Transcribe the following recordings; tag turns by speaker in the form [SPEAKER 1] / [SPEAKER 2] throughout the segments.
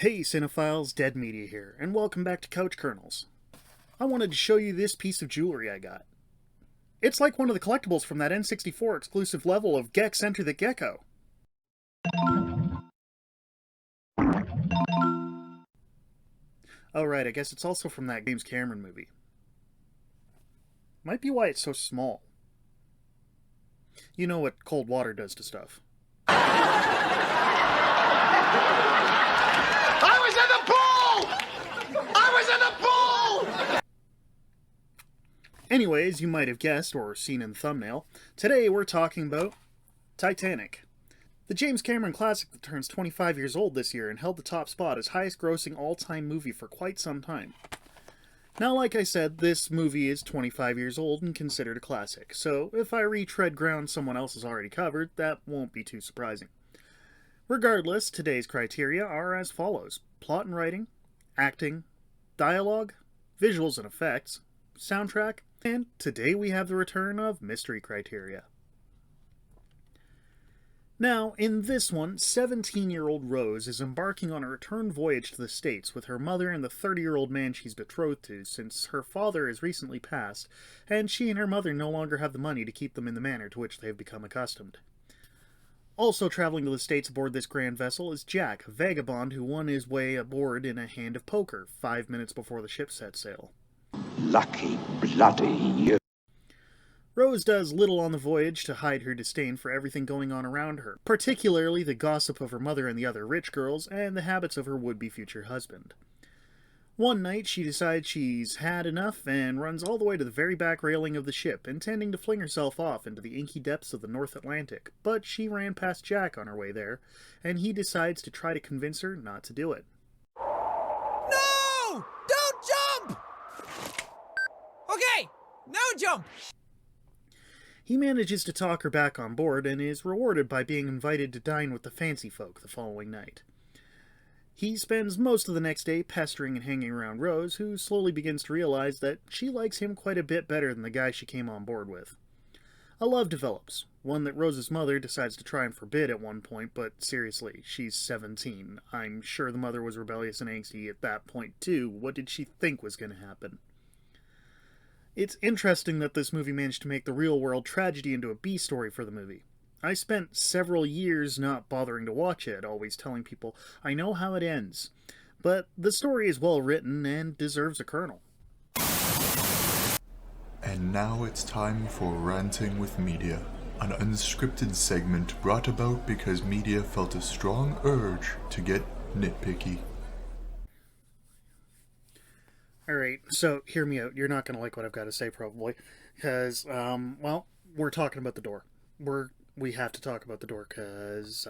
[SPEAKER 1] Hey cinephiles, DeadMedia here, and welcome back to Couch Kernels. I wanted to show you this piece of jewelry I got. It's like one of the collectibles from that N64 exclusive level of Gex Enter the Gecko. Oh right, I guess it's also from that James Cameron movie. Might be why it's so small. You know what cold water does to stuff. Anyways, you might have guessed or seen in the thumbnail, today we're talking about Titanic. The James Cameron classic that turns 25 years old this year and held the top spot as highest grossing all-time movie for quite some time. Now, like I said, this movie is 25 years old and considered a classic, so if I retread ground someone else has already covered, that won't be too surprising. Regardless, today's criteria are as follows: plot and writing, acting, dialogue, visuals and effects, soundtrack, and today we have the return of mystery criteria. Now, in this one, 17-year-old Rose is embarking on a return voyage to the States with her mother and the 30-year-old man she's betrothed to, since her father has recently passed, and she and her mother no longer have the money to keep them in the manner to which they have become accustomed. Also traveling to the States aboard this grand vessel is Jack, a vagabond who won his way aboard in a hand of poker 5 minutes before the ship set sail.
[SPEAKER 2] Lucky bloody you.
[SPEAKER 1] Rose does little on the voyage to hide her disdain for everything going on around her, particularly the gossip of her mother and the other rich girls, and the habits of her would-be future husband. One night, she decides she's had enough and runs all the way to the very back railing of the ship, intending to fling herself off into the inky depths of the North Atlantic, but she ran past Jack on her way there, and he decides to try to convince her not to do it.
[SPEAKER 3] No! Don't jump! Okay, now jump!
[SPEAKER 1] He manages to talk her back on board and is rewarded by being invited to dine with the fancy folk the following night. He spends most of the next day pestering and hanging around Rose, who slowly begins to realize that she likes him quite a bit better than the guy she came on board with. A love develops, one that Rose's mother decides to try and forbid at one point, but seriously, she's 17. I'm sure the mother was rebellious and angsty at that point too. What did she think was going to happen? It's interesting that this movie managed to make the real-world tragedy into a B-story for the movie. I spent several years not bothering to watch it, always telling people, I know how it ends. But the story is well written and deserves a kernel.
[SPEAKER 4] And now it's time for Ranting with Media, an unscripted segment brought about because media felt a strong urge to get nitpicky.
[SPEAKER 1] Alright, so hear me out. You're not going to like what I've got to say, probably. Because, well, we're talking about the door. We have to talk about the door, because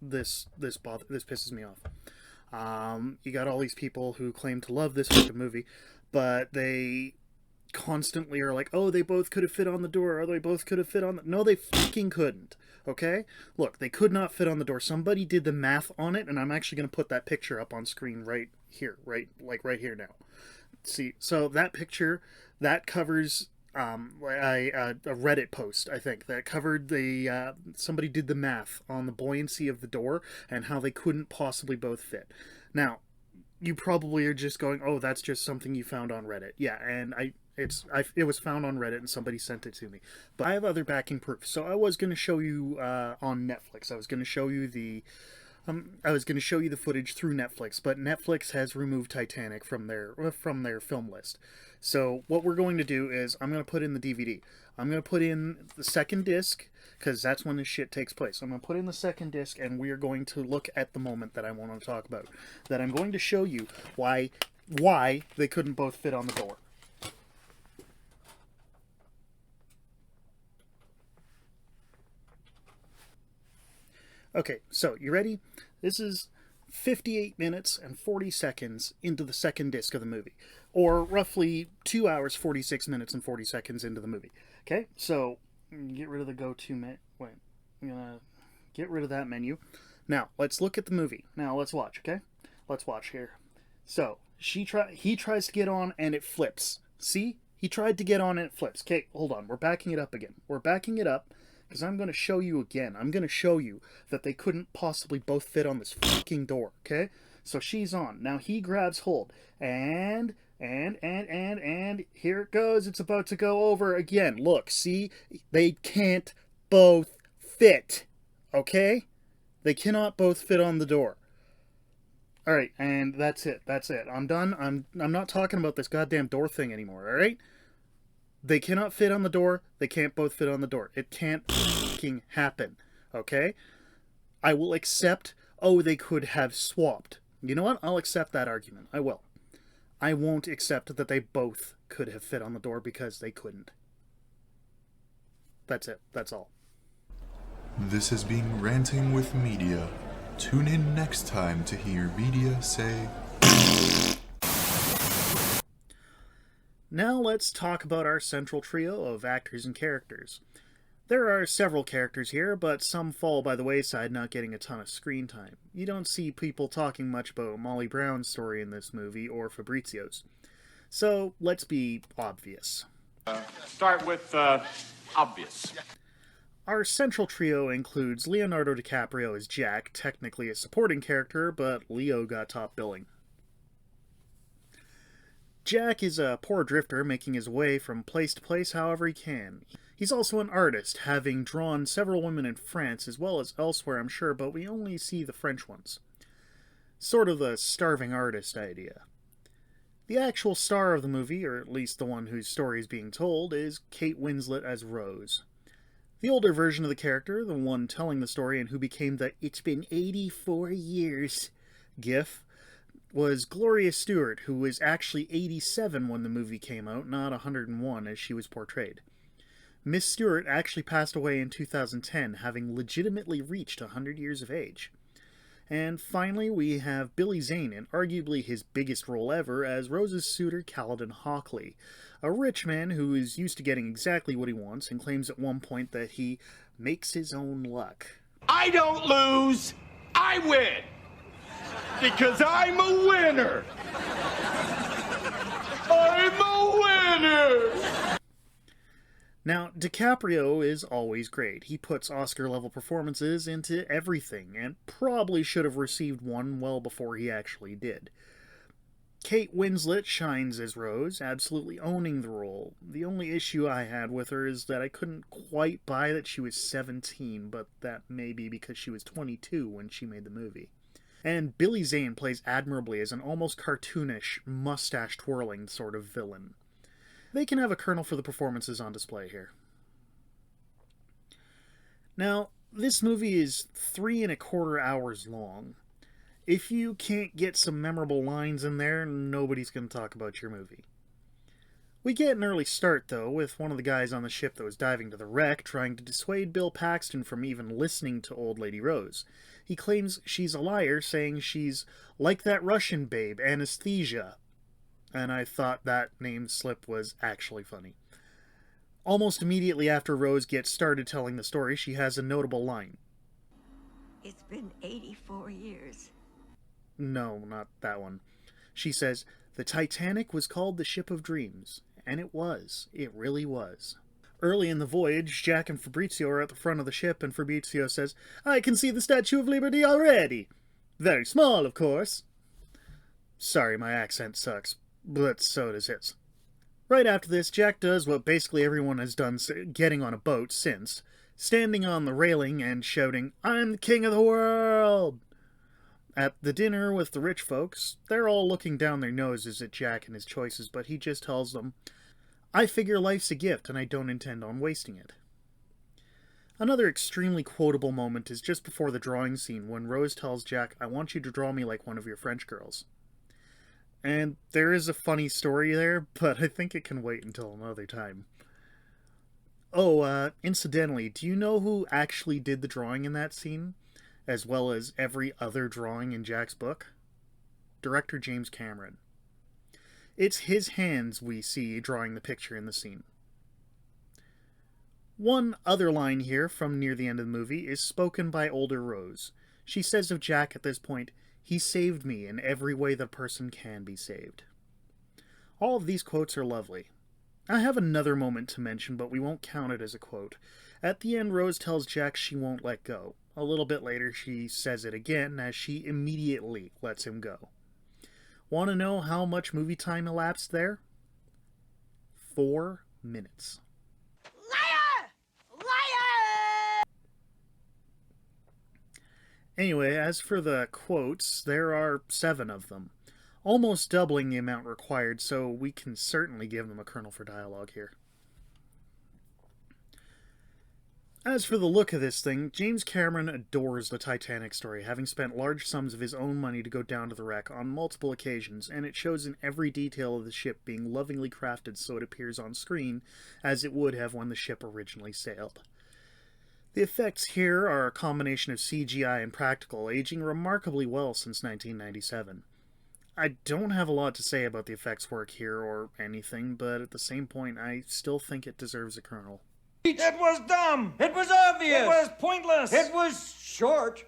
[SPEAKER 1] this pisses me off. You got all these people who claim to love this fucking movie, but they constantly are like, oh, they both could have fit on the door, or they both could have fit on the... No, they fucking couldn't, okay? Look, they could not fit on the door. Somebody did the math on it, and I'm actually going to put that picture up on screen right here, right here now. See, so that picture, that covers a Reddit post, I think, that covered the, somebody did the math on the buoyancy of the door and how they couldn't possibly both fit. Now, you probably are just going, oh, that's just something you found on Reddit. Yeah, and it was found on Reddit and somebody sent it to me. But I have other backing proof. So I was going to show you on Netflix. I was going to show you the footage through Netflix, but Netflix has removed Titanic from their film list. So what we're going to do is I'm going to put in the DVD. I'm going to put in the second disc, because that's when this shit takes place. I'm going to put in the second disc, and we are going to look at the moment that I want to talk about. That I'm going to show you why they couldn't both fit on the door. Okay, so you ready? This is 58 minutes and 40 seconds into the second disc of the movie, or roughly 2 hours, 46 minutes and 40 seconds into the movie. Okay, so get rid of the go-to menu. Wait, I'm gonna get rid of that menu. Now, let's look at the movie. Now, let's watch, okay? Let's watch here. So, he tries to get on and it flips. See? He tried to get on and it flips. Okay, hold on. We're backing it up again. We're backing it up because I'm going to show you again. I'm going to show you that they couldn't possibly both fit on this fucking door, okay? So she's on. Now he grabs hold. And here it goes. It's about to go over again. Look, see? They can't both fit. Okay? They cannot both fit on the door. Alright, and that's it. That's it. I'm done. I'm not talking about this goddamn door thing anymore, alright? They cannot fit on the door. They can't both fit on the door. It can't fucking happen. Okay? I will accept, oh, they could have swapped. You know what? I'll accept that argument. I will. I won't accept that they both could have fit on the door because they couldn't. That's it. That's all.
[SPEAKER 4] This has been Ranting with Media. Tune in next time to hear Media say...
[SPEAKER 1] Now let's talk about our central trio of actors and characters. There are several characters here, but some fall by the wayside, not getting a ton of screen time. You don't see people talking much about Molly Brown's story in this movie, or Fabrizio's. So, let's be obvious.
[SPEAKER 5] Start with, obvious.
[SPEAKER 1] Our central trio includes Leonardo DiCaprio as Jack, technically a supporting character, but Leo got top billing. Jack is a poor drifter making his way from place to place however he can. He's also an artist, having drawn several women in France as well as elsewhere, I'm sure, but we only see the French ones. Sort of the starving artist idea. The actual star of the movie, or at least the one whose story is being told, is Kate Winslet as Rose. The older version of the character, the one telling the story and who became the "it's been 84 years" gif, was Gloria Stewart, who was actually 87 when the movie came out, not 101 as she was portrayed. Miss Stewart actually passed away in 2010, having legitimately reached 100 years of age. And finally, we have Billy Zane in arguably his biggest role ever as Rose's suitor Kaladin Hockley, a rich man who is used to getting exactly what he wants and claims at one point that he makes his own luck.
[SPEAKER 5] I don't lose, I win. Because I'm a winner. I'm a winner.
[SPEAKER 1] Now, DiCaprio is always great. He puts Oscar-level performances into everything, and probably should have received one well before he actually did. Kate Winslet shines as Rose, absolutely owning the role. The only issue I had with her is that I couldn't quite buy that she was 17, but that may be because she was 22 when she made the movie. And Billy Zane plays admirably as an almost cartoonish, mustache-twirling sort of villain. They can have a kernel for the performances on display here. Now, this movie is 3¼ hours long. If you can't get some memorable lines in there, nobody's going to talk about your movie. We get an early start, though, with one of the guys on the ship that was diving to the wreck trying to dissuade Bill Paxton from even listening to Old Lady Rose. He claims she's a liar, saying she's like that Russian babe, Anesthesia. And I thought that name slip was actually funny. Almost immediately after Rose gets started telling the story, she has a notable line.
[SPEAKER 6] It's been 84 years.
[SPEAKER 1] No, not that one. She says, "The Titanic was called the Ship of Dreams." And it was. It really was. Early in the voyage, Jack and Fabrizio are at the front of the ship, and Fabrizio says, "I can see the Statue of Liberty already. Very small, of course." Sorry, my accent sucks, but so does his. Right after this, Jack does what basically everyone has done getting on a boat since, standing on the railing and shouting, "I'm the king of the world!" At the dinner with the rich folks, they're all looking down their noses at Jack and his choices, but he just tells them, "I figure life's a gift and I don't intend on wasting it." Another extremely quotable moment is just before the drawing scene when Rose tells Jack, "I want you to draw me like one of your French girls." And there is a funny story there, but I think it can wait until another time. Oh, incidentally, do you know who actually did the drawing in that scene? As well as every other drawing in Jack's book? Director James Cameron. It's his hands we see drawing the picture in the scene. One other line here from near the end of the movie is spoken by older Rose. She says of Jack at this point, "He saved me in every way that a person can be saved." All of these quotes are lovely. I have another moment to mention, but we won't count it as a quote. At the end, Rose tells Jack she won't let go. A little bit later, she says it again as she immediately lets him go. Want to know how much movie time elapsed there? 4 minutes.
[SPEAKER 3] Liar! Liar!
[SPEAKER 1] Anyway, as for the quotes, there are 7 of them, almost doubling the amount required, so we can certainly give them a kernel for dialogue here. As for the look of this thing, James Cameron adores the Titanic story, having spent large sums of his own money to go down to the wreck on multiple occasions, and it shows in every detail of the ship being lovingly crafted so it appears on screen as it would have when the ship originally sailed. The effects here are a combination of CGI and practical, aging remarkably well since 1997. I don't have a lot to say about the effects work here or anything, but at the same point, I still think it deserves a kernel.
[SPEAKER 7] It was dumb.
[SPEAKER 3] It was obvious!
[SPEAKER 7] It was pointless.
[SPEAKER 3] It was short!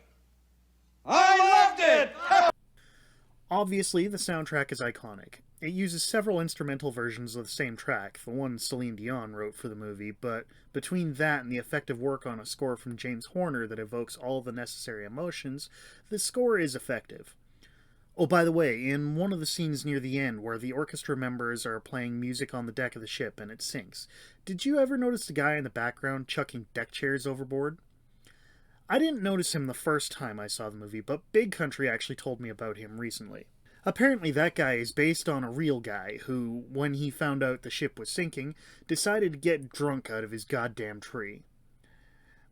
[SPEAKER 7] I loved it.
[SPEAKER 1] Obviously, the soundtrack is iconic. It uses several instrumental versions of the same track, the one Celine Dion wrote for the movie, but between that and the effective work on a score from James Horner that evokes all the necessary emotions, the score is effective. Oh, by the way, in one of the scenes near the end where the orchestra members are playing music on the deck of the ship and it sinks, did you ever notice the guy in the background chucking deck chairs overboard? I didn't notice him the first time I saw the movie, but Big Country actually told me about him recently. Apparently that guy is based on a real guy who, when he found out the ship was sinking, decided to get drunk out of his goddamn tree.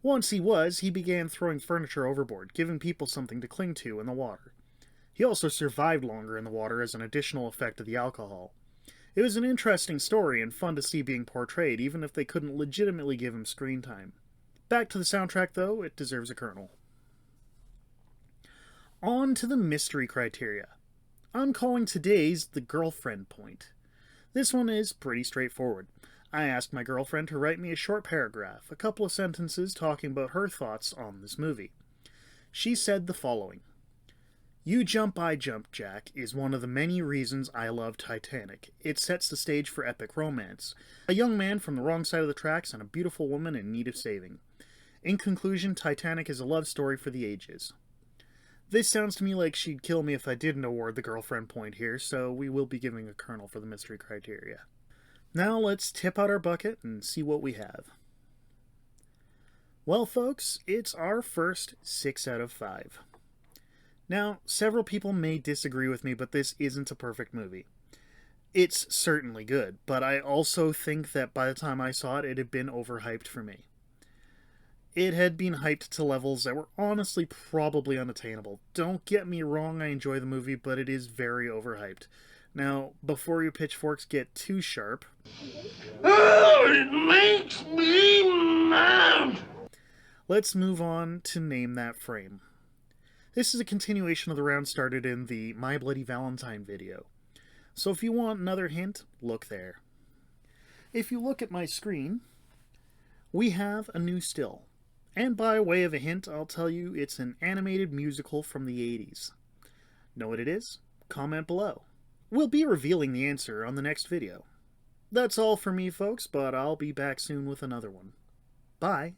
[SPEAKER 1] Once he began throwing furniture overboard, giving people something to cling to in the water. He also survived longer in the water as an additional effect of the alcohol. It was an interesting story and fun to see being portrayed, even if they couldn't legitimately give him screen time. Back to the soundtrack, though, it deserves a kernel. On to the mystery criteria. I'm calling today's the girlfriend point. This one is pretty straightforward. I asked my girlfriend to write me a short paragraph, a couple of sentences talking about her thoughts on this movie. She said the following. You Jump, I Jump, Jack is one of the many reasons I love Titanic. It sets the stage for epic romance. A young man from the wrong side of the tracks and a beautiful woman in need of saving. In conclusion, Titanic is a love story for the ages. This sounds to me like she'd kill me if I didn't award the girlfriend point here, so we will be giving a kernel for the mystery criteria. Now let's tip out our bucket and see what we have. Well, folks, it's our first 6 out of 5. Now, several people may disagree with me, but this isn't a perfect movie. It's certainly good, but I also think that by the time I saw it, it had been overhyped for me. It had been hyped to levels that were honestly probably unattainable. Don't get me wrong, I enjoy the movie, but it is very overhyped. Now, before your pitchforks get too sharp...
[SPEAKER 5] Oh, it makes me mad!
[SPEAKER 1] Let's move on to Name That Frame. This is a continuation of the round started in the My Bloody Valentine video. So if you want another hint, look there. If you look at my screen, we have a new still. And by way of a hint, I'll tell you it's an animated musical from the 80s. Know what it is? Comment below. We'll be revealing the answer on the next video. That's all for me, folks, but I'll be back soon with another one. Bye.